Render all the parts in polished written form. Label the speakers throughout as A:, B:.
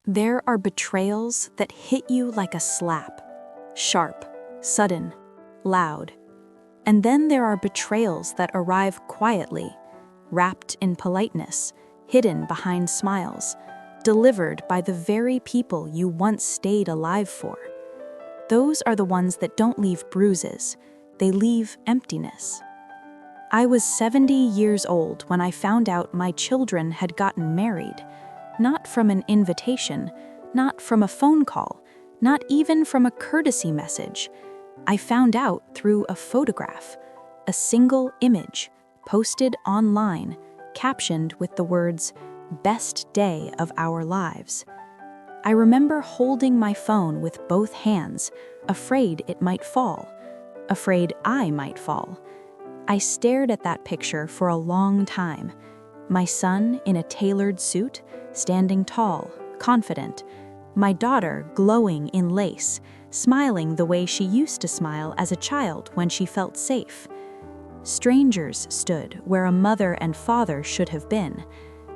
A: There are betrayals that hit you like a slap, sharp, sudden, loud. And then there are betrayals that arrive quietly, wrapped in politeness, hidden behind smiles, delivered by the very people you once stayed alive for. Those are the ones that don't leave bruises, they leave emptiness. I was 70 years old when I found out my children had gotten married, not from an invitation, not from a phone call, not even from a courtesy message. I found out through a photograph, a single image, posted online, captioned with the words, "Best day of our lives." I remember holding my phone with both hands, afraid it might fall, afraid I might fall. I stared at that picture for a long time. My son in a tailored suit, standing tall, confident. My daughter glowing in lace, smiling the way she used to smile as a child when she felt safe. Strangers stood where a mother and father should have been.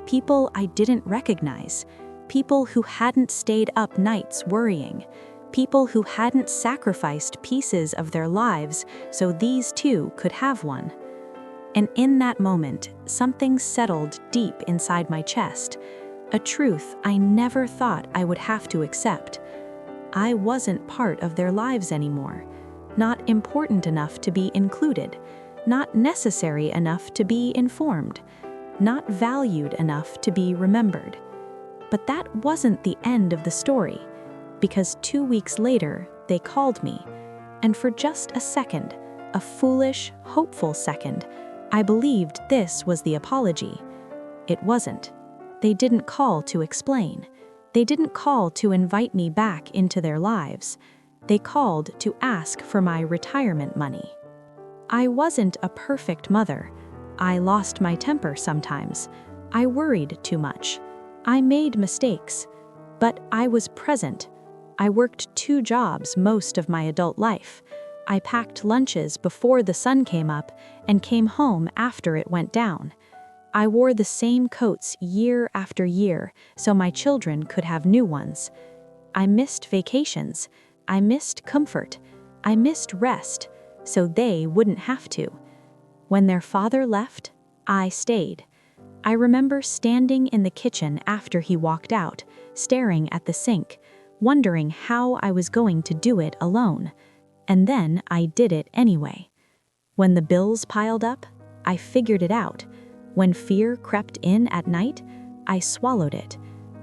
A: People I didn't recognize. People who hadn't stayed up nights worrying. People who hadn't sacrificed pieces of their lives so these too could have one. And in that moment, something settled deep inside my chest, a truth I never thought I would have to accept. I wasn't part of their lives anymore, not important enough to be included, not necessary enough to be informed, not valued enough to be remembered. But that wasn't the end of the story, because 2 weeks later, they called me, and for just a second, a foolish, hopeful second, I believed this was the apology. It wasn't. They didn't call to explain. They didn't call to invite me back into their lives. They called to ask for my retirement money. I wasn't a perfect mother. I lost my temper sometimes. I worried too much. I made mistakes. But I was present. I worked 2 jobs most of my adult life. I packed lunches before the sun came up and came home after it went down. I wore the same coats year after year so my children could have new ones. I missed vacations. I missed comfort. I missed rest, so they wouldn't have to. When their father left, I stayed. I remember standing in the kitchen after he walked out, staring at the sink, wondering how I was going to do it alone. And then I did it anyway. When the bills piled up, I figured it out. When fear crept in at night, I swallowed it.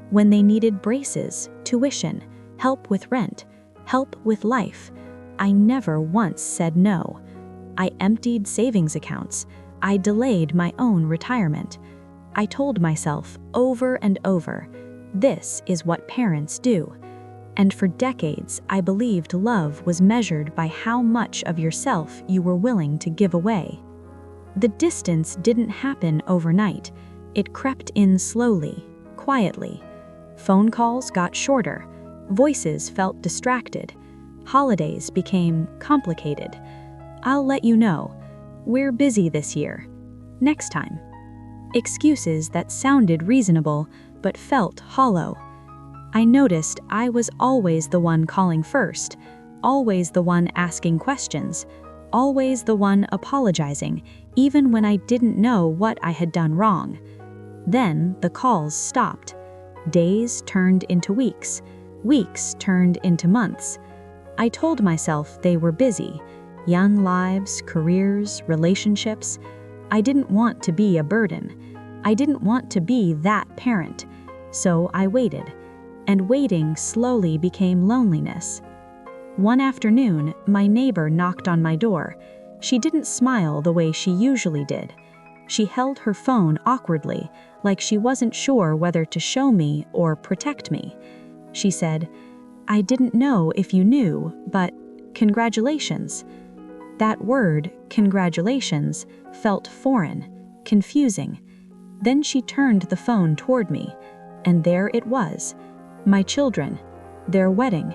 A: When they needed braces, tuition, help with rent, help with life, I never once said no. I emptied savings accounts. I delayed my own retirement. I told myself over and over, this is what parents do. And for decades, I believed love was measured by how much of yourself you were willing to give away. The distance didn't happen overnight. It crept in slowly, quietly. Phone calls got shorter. Voices felt distracted. Holidays became complicated. I'll let you know. We're busy this year. Next time. Excuses that sounded reasonable but felt hollow. I noticed I was always the one calling first, always the one asking questions, always the one apologizing, even when I didn't know what I had done wrong. Then the calls stopped. Days turned into weeks. Weeks turned into months. I told myself they were busy. Young lives, careers, relationships. I didn't want to be a burden. I didn't want to be that parent. So I waited. And waiting slowly became loneliness. One afternoon, my neighbor knocked on my door. She didn't smile the way she usually did. She held her phone awkwardly, like she wasn't sure whether to show me or protect me. She said, "I didn't know if you knew, but congratulations." That word, congratulations, felt foreign, confusing. Then she turned the phone toward me, and there it was. My children, their wedding,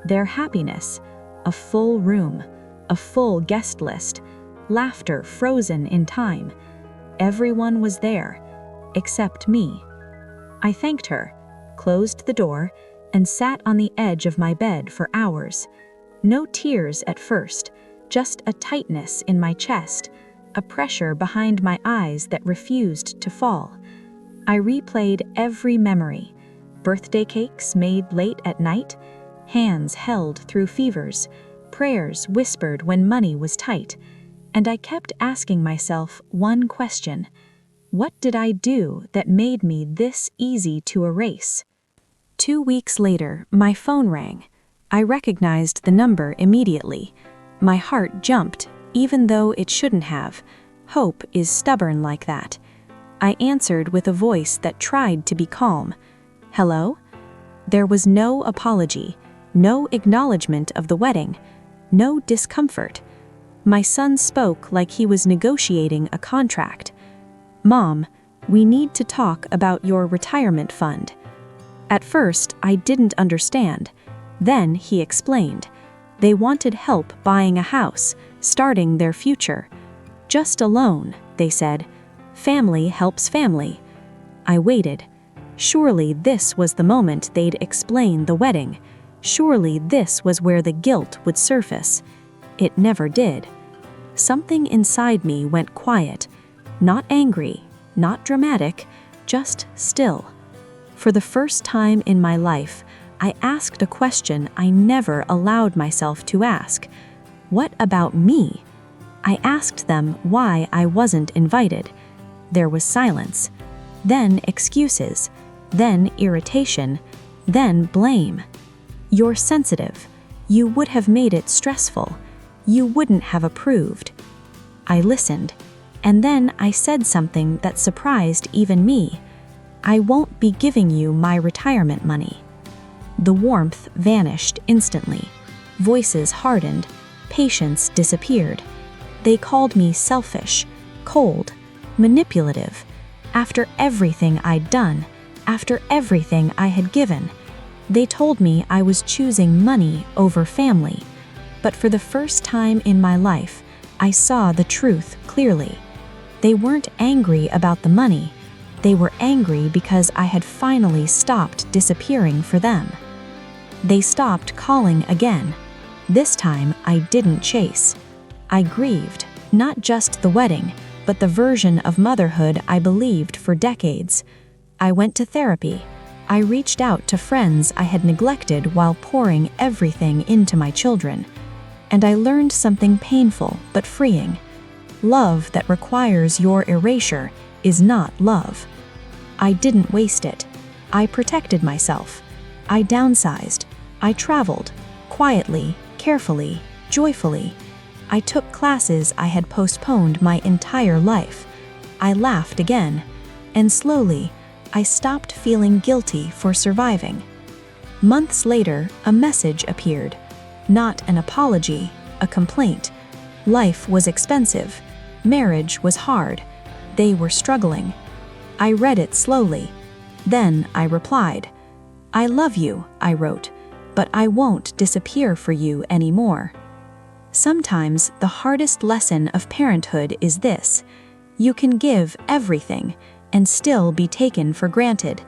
A: their happiness, a full room, a full guest list, laughter frozen in time. Everyone was there, except me. I thanked her, closed the door, and sat on the edge of my bed for hours. No tears at first, just a tightness in my chest, a pressure behind my eyes that refused to fall. I replayed every memory: birthday cakes made late at night, hands held through fevers, prayers whispered when money was tight, and I kept asking myself one question: what did I do that made me this easy to erase? 2 weeks later, my phone rang. I recognized the number immediately. My heart jumped, even though it shouldn't have. Hope is stubborn like that. I answered with a voice that tried to be calm. "Hello?" There was no apology, no acknowledgement of the wedding, no discomfort. My son spoke like he was negotiating a contract. "Mom, we need to talk about your retirement fund." At first, I didn't understand. Then he explained. They wanted help buying a house, starting their future. "Just a loan," they said. "Family helps family." I waited. Surely this was the moment they'd explain the wedding. Surely this was where the guilt would surface. It never did. Something inside me went quiet. Not angry, not dramatic, just still. For the first time in my life, I asked a question I never allowed myself to ask. What about me? I asked them why I wasn't invited. There was silence. Then excuses. Then irritation. Then blame. "You're sensitive. You would have made it stressful. You wouldn't have approved." I listened. And then I said something that surprised even me. "I won't be giving you my retirement money." The warmth vanished instantly. Voices hardened. Patience disappeared. They called me selfish, cold, manipulative. After everything I'd done, after everything I had given, they told me I was choosing money over family. But for the first time in my life, I saw the truth clearly. They weren't angry about the money. They were angry because I had finally stopped disappearing for them. They stopped calling again. This time, I didn't chase. I grieved, not just the wedding, but the version of motherhood I believed for decades. I went to therapy. I reached out to friends I had neglected while pouring everything into my children. And I learned something painful but freeing. Love that requires your erasure is not love. I didn't waste it. I protected myself. I downsized. I traveled, quietly, carefully, joyfully. I took classes I had postponed my entire life. I laughed again, and slowly, I stopped feeling guilty for surviving. Months later, a message appeared. Not an apology, a complaint. Life was expensive. Marriage was hard. They were struggling. I read it slowly. Then I replied. "I love you," I wrote, "but I won't disappear for you anymore." Sometimes the hardest lesson of parenthood is this: you can give everything and still be taken for granted,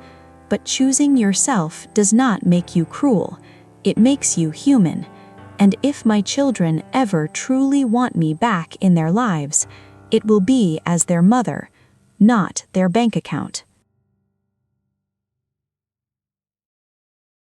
A: but choosing yourself does not make you cruel. It makes you human. And if my children ever truly want me back in their lives, it will be as their mother, not their bank account.